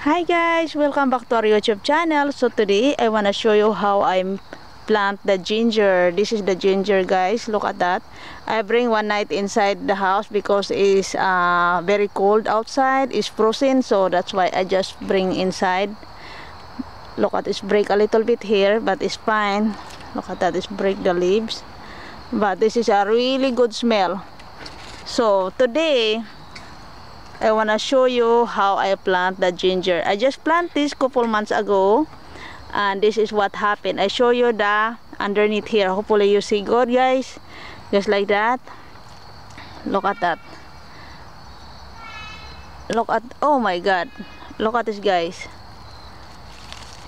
Hi guys, welcome back to our YouTube channel. So today I want to show you how I plant the ginger. This is the ginger, guys. Look at that. I bring one night inside the house because it's very cold outside. It's frozen, so that's why I just bring inside. Look at this, break a little bit here, but it's fine. Look at that, it's break the leaves, but this is a really good smell. So today I want to show you how I plant the ginger. I just planted this couple months ago, and this is what happened. I show you the underneath here. Hopefully you see good, guys. Just like that. Look at that. Look at, oh my god, look at this, guys.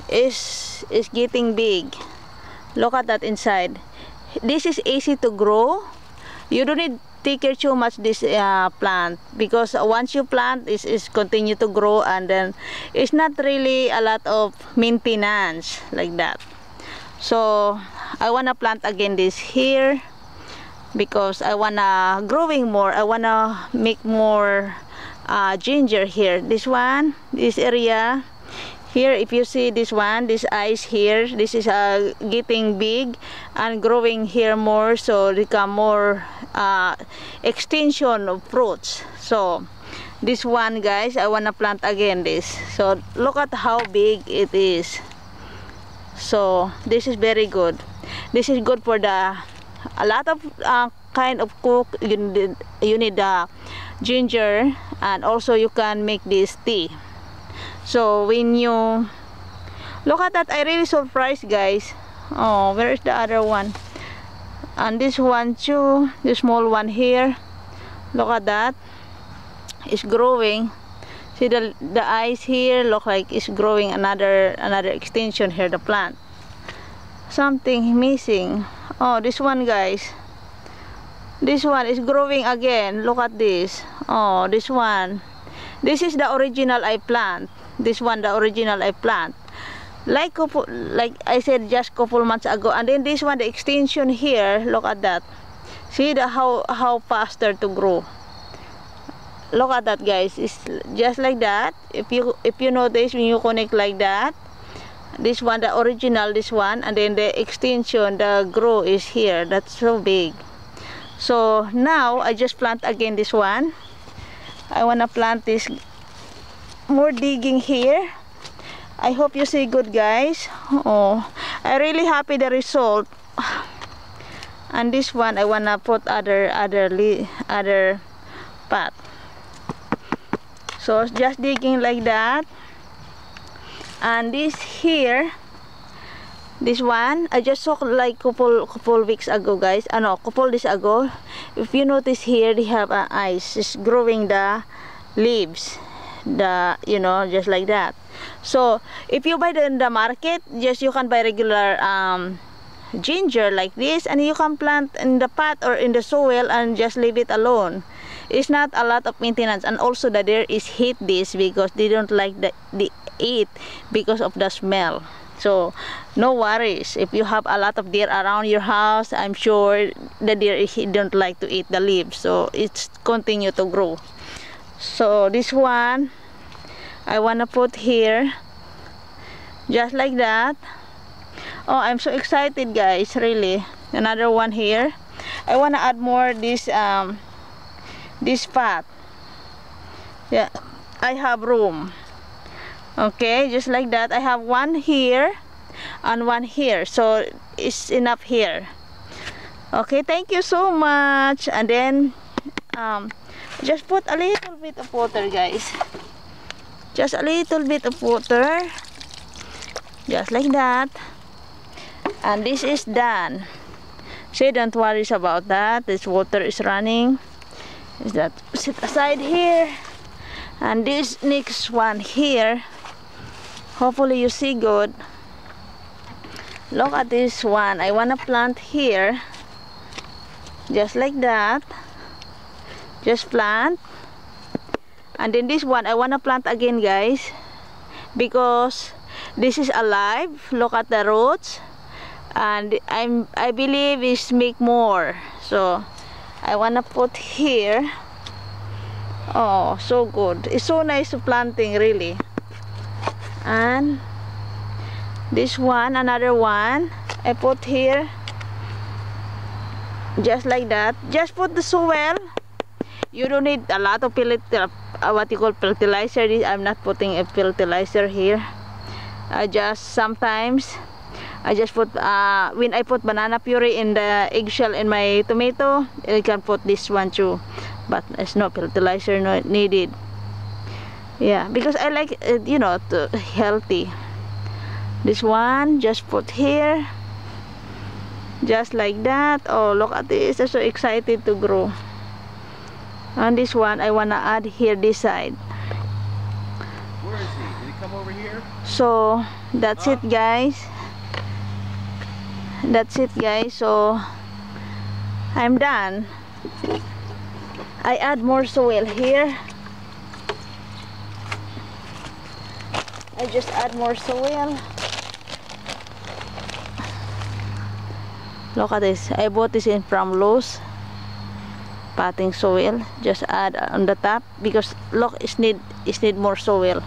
It's getting big. Look at that inside. This is easy to grow. You don't need take care too much this plant, because once you plant is continue to grow, and then it's not really a lot of maintenance like that. So I wanna plant again this here because I wanna growing more. I wanna make more ginger here. This one, this area here, if you see this one, this eyes here, this is getting big and growing here more, so become more extension of fruits. So this one, guys, I wanna plant again this. So look at how big it is. So this is very good. This is good for the a lot of kind of cook. You need ginger, and also you can make this tea. So when you look at that, I really surprised, guys. Oh, where is the other one? And this one too, the small one here. Look at that, it's growing. See the eyes here, look like it's growing another extension here, the plant. Something missing. Oh, this one, guys, this one is growing again. Look at this. Oh, this one, this is the original I plant. This one, the original I plant, like I said, just couple months ago. And then this one, the extension here, look at that. See the how faster to grow. Look at that, guys. It's just like that. If you notice, when you connect like that, this one, the original, this one, and then the extension, the grow is here. That's so big. So now I just plant again this one. I wanna plant this more digging here. I hope you see good, guys. Oh, I really happy the result. And this one I wanna put other pot. So just digging like that. And this here, this one I just saw like couple weeks ago, guys. No, couple days ago. If you notice here, they have eyes. It's growing the leaves, just like that. So if you buy in the market, just you can buy regular ginger like this, and you can plant in the pot or in the soil and just leave it alone. It's not a lot of maintenance, and also the deer is hate this because they don't like the eat because of the smell. So no worries if you have a lot of deer around your house. I'm sure the deer don't like to eat the leaves, so it's continue to grow. So this one I wanna put here just like that. Oh, I'm so excited, guys, really. Another one here. I wanna add more this pot. Yeah, I have room. Okay, just like that. I have one here and one here, so it's enough here. Okay, thank you so much. And then just put a little bit of water, guys. Just a little bit of water, just like that. And this is done. See, don't worry about that. This water is running. Is that sit aside here? And this next one here, hopefully you see good. Look at this one. I wanna plant here, just like that. Just plant. And then this one I wanna plant again, guys, because this is alive. Look at the roots, and I believe it's make more. So I wanna put here. Oh, so good. It's so nice to planting, really. And this one, another one, I put here just like that. Just put the soil. You don't need a lot of what you call fertilizer. I'm not putting a fertilizer here. Just sometimes I just put when I put banana puree in the eggshell in my tomato, I can put this one too, but there's no fertilizer needed. Yeah, because I like you know, healthy. This one just put here just like that. Oh, look at this, I'm so excited to grow. And this one I wanna add here this side. Where is he? Did he come over here? So that's it, guys. That's it, guys. So I'm done. I add more soil here. I just add more soil. Look at this. I bought this in from Lowe's. Potting soil. Just add on the top because look, it need more soil.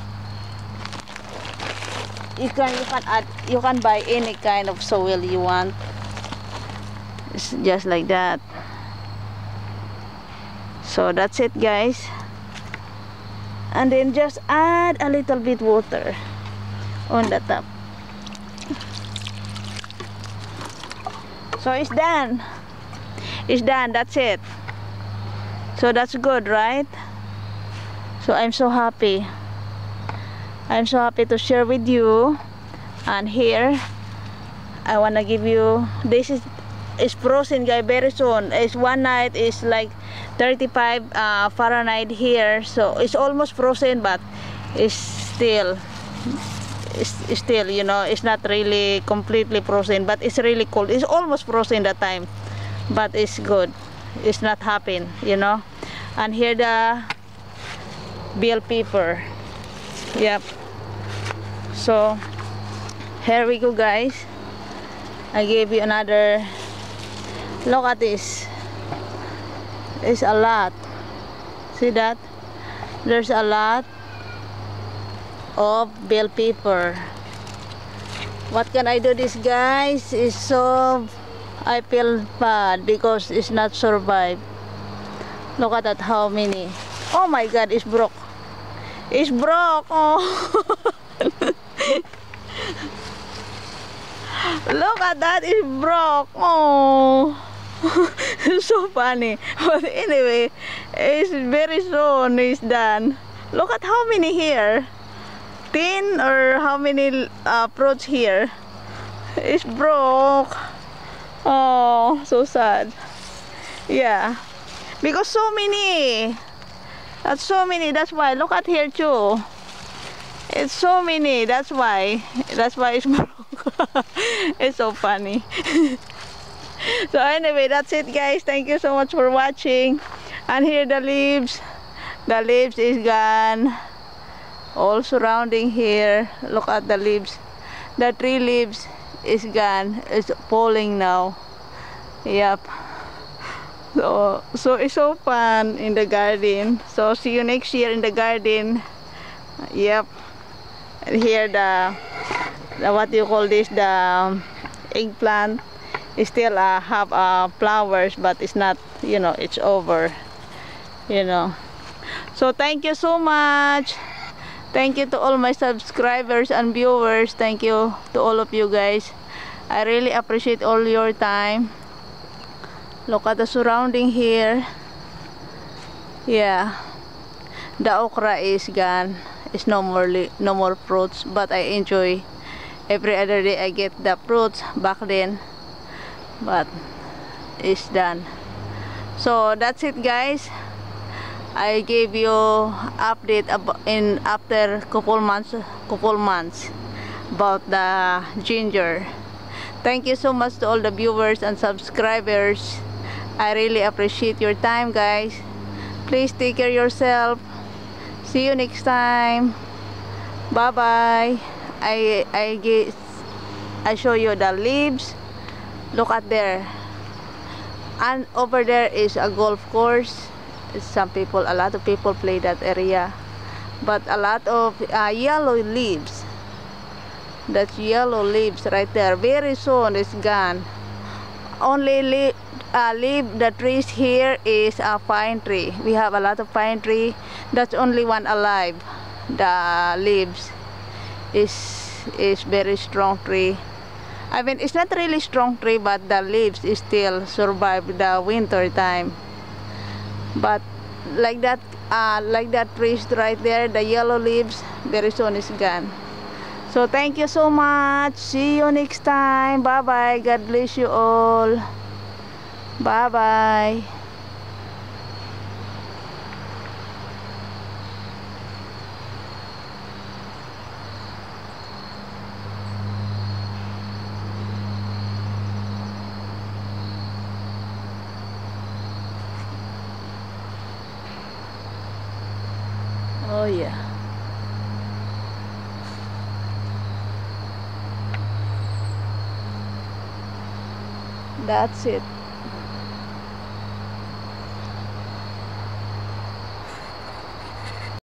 You can buy any kind of soil you want. It's just like that. So that's it, guys. And then just add a little bit water on the top. So it's done. It's done. That's it. So that's good, right? So I'm so happy. I'm so happy to share with you. And here I wanna give you, this is frozen, guys, very soon. It's one night is like 35 Fahrenheit here, so it's almost frozen, but it's still you know, it's not really completely frozen, but it's really cold. It's almost frozen that time, but it's good. It's not happen, you know. And here the bell pepper. Yep. So here we go, guys. I gave you another. Look at this. It's a lot. See that? There's a lot of bell pepper. What can I do this, guys? It's so, I feel bad because it's not survived. Look at that, how many. Oh my god, it's broke. It's broke. Oh. Look at that, it's broke. Oh. It's so funny. But anyway, it's very soon it's done. Look at how many here. 10 or how many fruits here. It's broke. Oh, so sad. Yeah, because so many. That's so many. That's why. Look at here too. It's so many. That's why. That's why it's broke. It's so funny. So anyway, that's it, guys. Thank you so much for watching. And here the leaves. The leaves is gone. All surrounding here. Look at the leaves. The tree leaves is gone. It's falling now. Yep. So it's so fun in the garden. So see you next year in the garden. Yep. And here the what do you call this, the eggplant is still have flowers, but it's not, you know, it's over, you know. So thank you so much. Thank you to all my subscribers and viewers. Thank you to all of you guys. I really appreciate all your time. Look at the surrounding here. Yeah, the okra is gone. It's no more fruits, but I enjoy every other day. I get the fruits back then, but it's done. So that's it, guys. I gave you update after couple months about the ginger. Thank you so much to all the viewers and subscribers. I really appreciate your time, guys. Please take care of yourself. See you next time. Bye bye. I show you the leaves. Look at there, and over there is a golf course. A lot of people play that area, but a lot of yellow leaves. That's yellow leaves right there. Very soon it's gone. Only leave the trees here is a pine tree. We have a lot of pine tree. That's only one alive. The leaves is very strong tree. I mean, it's not really strong tree, but the leaves is still survive the winter time. But like that trees right there, the yellow leaves, very soon is gone. So thank you so much. See you next time. Bye bye. God bless you all. Bye bye. Oh yeah. That's it.